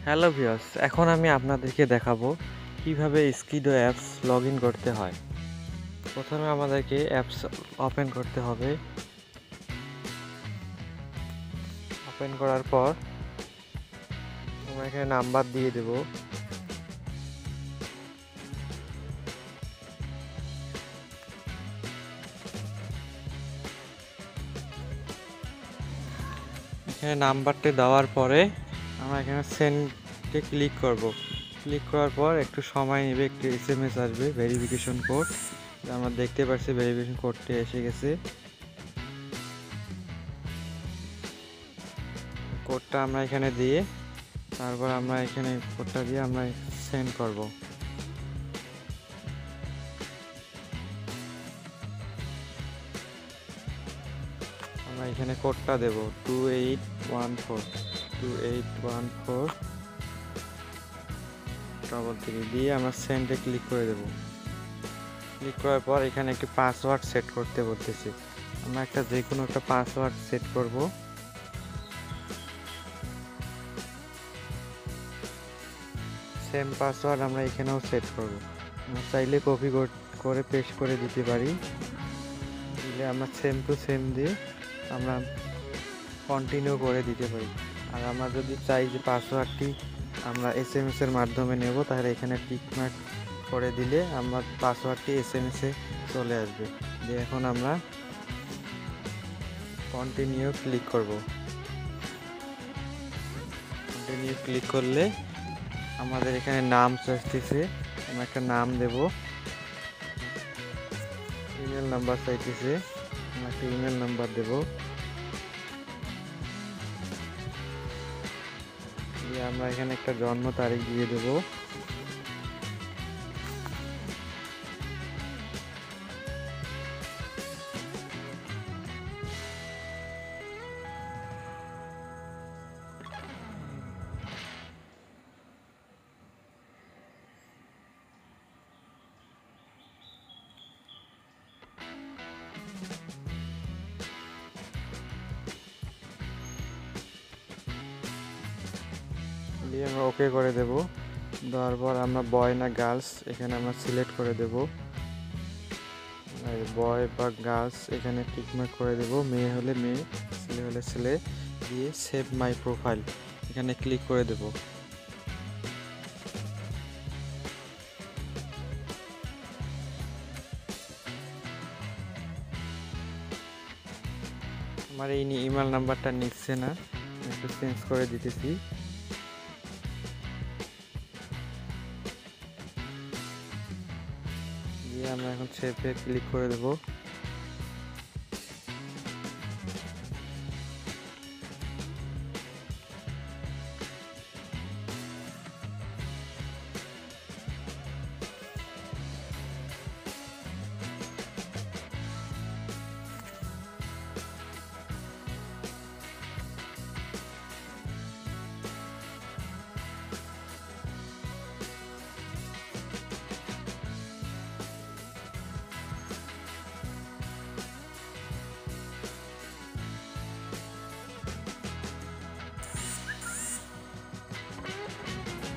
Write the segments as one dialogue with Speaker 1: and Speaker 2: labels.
Speaker 1: Hello viewers, এখন আমি আপনাদেরকে দেখাবো কিভাবে স্কিডো অ্যাপস লগ ইন করতে হয়। প্রথমে আমাদেরকে অ্যাপস ওপেন করতে হবে। ওপেন করার পর আমরা এখানে নাম্বার দিয়ে দেব। এখানে নাম্বারটি দেওয়ার পরে আমরা এখানে সেন্ডে ক্লিক করব। ক্লিক করার পর একটু সময় নেবে, একটু SMS আসবে ভেরিফিকেশন কোড। আমরা দেখতে পাচ্ছি ভেরিফিকেশন কোডটি এসে গেছে। কোডটা আমরা এখানে দিয়ে তারপর আমরা এখানে কোডটা দিয়ে আমরা সেন্ড করব। আমরা এখানে কোডটা দেব 2814 ডবল 3 দিয়ে আমরা সেন্ডে ক্লিক করে দেব। ক্লিক করার পর এখানে একটি পাসওয়ার্ড সেট করতে বলতেছি। আমরা যে কোনো একটা পাসওয়ার্ড সেট করব। সেম পাসওয়ার্ড আমরা এখানেও সেট করব। আমরা চাইলে কপি করে পেস্ট করে দিতে পারি। দিলে আমরা সেম টু সেম দিয়ে আমরা কন্টিনিউ করে দিতে পারি। আর আমরা যদি চাই যে পাসওয়ার্ডটি আমরা SMS এর মাধ্যমে নেব, তাহলে এখানে টিক মার্ক করে দিলে আমার পাসওয়ার্ডটি SMS এ চলে আসবে। দিয়ে এখন আমরা কন্টিনিউ ক্লিক করব। কন্টিনিউ ক্লিক করলে আমাদের এখানে নাম চাইতেছে, আমরা একটা নাম দেব। ইমেল নাম্বার চাইতেছে, আমরা একটা ইমেল নাম্বার দেব। আমরা এখানে একটা জন্ম তারিখ দিয়ে দেব। দিয়ে আমরা ওকে করে দেব। দেওয়ার পর আমরা বয় না গার্লস এখানে আমরা সিলেক্ট করে দেব। বয় বা গার্লস এখানে টিকমার্ক করে দেব। মেয়ে হলে মেয়ে, ছেলে হলে ছেলে। দিয়ে সেভ মাই প্রোফাইল এখানে ক্লিক করে দেব। আমার এই ইমেল নাম্বারটা নিচ্ছে না, একটু চেঞ্জ করে দিতেছি। দিয়ে আমরা এখন সেভে ক্লিক করে দেব।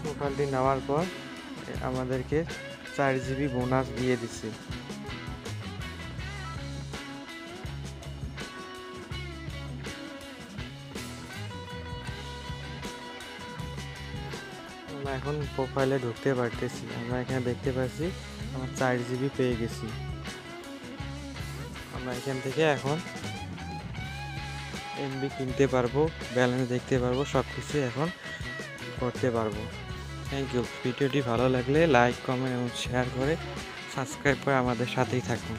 Speaker 1: প্রোফাইলটি নেওয়ার পর আমাদেরকে 4 GB বোনাস দিয়ে দিচ্ছে। আমরা এখন প্রোফাইলে ঢুকতে পারতেছি। আমরা এখানে দেখতে পাচ্ছি আমরা 4 GB পেয়ে গেছি। আমরা এখান থেকে এখন MB কিনতে পারবো, ব্যালেন্স দেখতে পারবো, সব কিছু এখন করতে পারবো। Thank you. ভিডিওটি ভালো লাগলে লাইক, কমেন্ট এবং শেয়ার করে সাবস্ক্রাইব করে আমাদের সাথেই থাকুন।